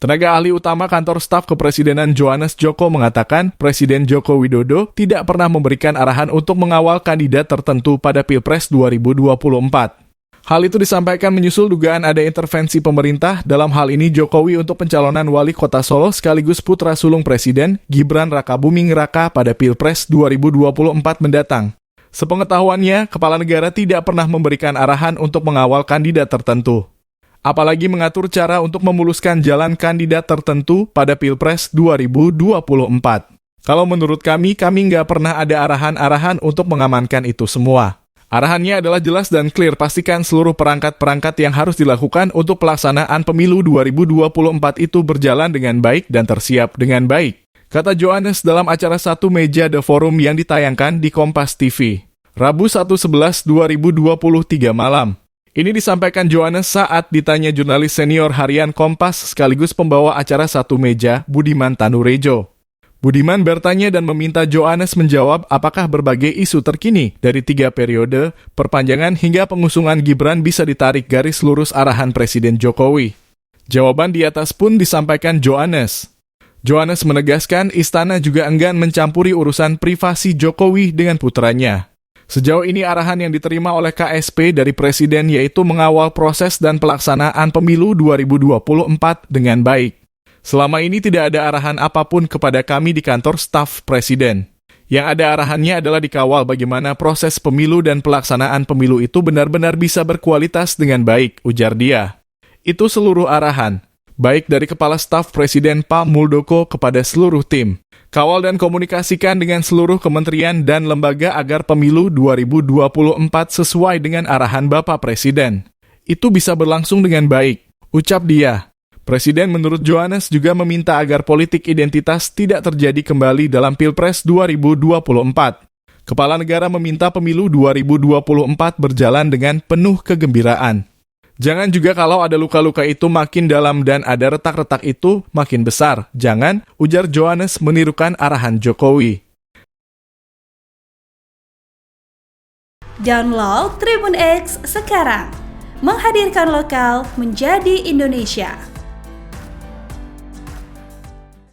Tenaga ahli utama kantor staf kepresidenan Johannes Djoko mengatakan Presiden Joko Widodo tidak pernah memberikan arahan untuk mengawal kandidat tertentu pada Pilpres 2024. Hal itu disampaikan menyusul dugaan ada intervensi pemerintah, dalam hal ini Jokowi untuk pencalonan wali kota Solo sekaligus putra sulung Presiden Gibran Rakabuming Raka pada Pilpres 2024 mendatang. Sepengetahuannya, kepala negara tidak pernah memberikan arahan untuk mengawal kandidat tertentu. Apalagi mengatur cara untuk memuluskan jalan kandidat tertentu pada Pilpres 2024. Kalau menurut kami nggak pernah ada arahan-arahan untuk mengamankan itu semua. Arahannya adalah jelas dan clear, pastikan seluruh perangkat-perangkat yang harus dilakukan untuk pelaksanaan pemilu 2024 itu berjalan dengan baik dan tersiap dengan baik, kata Johannes dalam acara Satu Meja The Forum yang ditayangkan di Kompas TV, Rabu 1/11/2023 malam. Ini disampaikan Johannes saat ditanya jurnalis senior harian Kompas sekaligus pembawa acara Satu Meja, Budiman Tanurejo. Budiman bertanya dan meminta Johannes menjawab apakah berbagai isu terkini dari 3 periode, perpanjangan hingga pengusungan Gibran bisa ditarik garis lurus arahan Presiden Jokowi. Jawaban di atas pun disampaikan Johannes. Johannes menegaskan istana juga enggan mencampuri urusan privasi Jokowi dengan putranya. Sejauh ini arahan yang diterima oleh KSP dari Presiden yaitu mengawal proses dan pelaksanaan pemilu 2024 dengan baik. Selama ini tidak ada arahan apapun kepada kami di kantor staf Presiden. Yang ada arahannya adalah dikawal bagaimana proses pemilu dan pelaksanaan pemilu itu benar-benar bisa berkualitas dengan baik, ujar dia. Itu seluruh arahan, baik dari Kepala Staf Presiden Pak Muldoko kepada seluruh tim. Kawal dan komunikasikan dengan seluruh kementerian dan lembaga agar pemilu 2024 sesuai dengan arahan Bapak Presiden. Itu bisa berlangsung dengan baik, ucap dia. Presiden menurut Johannes juga meminta agar politik identitas tidak terjadi kembali dalam Pilpres 2024. Kepala negara meminta pemilu 2024 berjalan dengan penuh kegembiraan. Jangan juga kalau ada luka-luka itu makin dalam dan ada retak-retak itu makin besar. Jangan, ujar Johannes menirukan arahan Jokowi. Download Tribun X sekarang. Menghadirkan lokal menjadi Indonesia.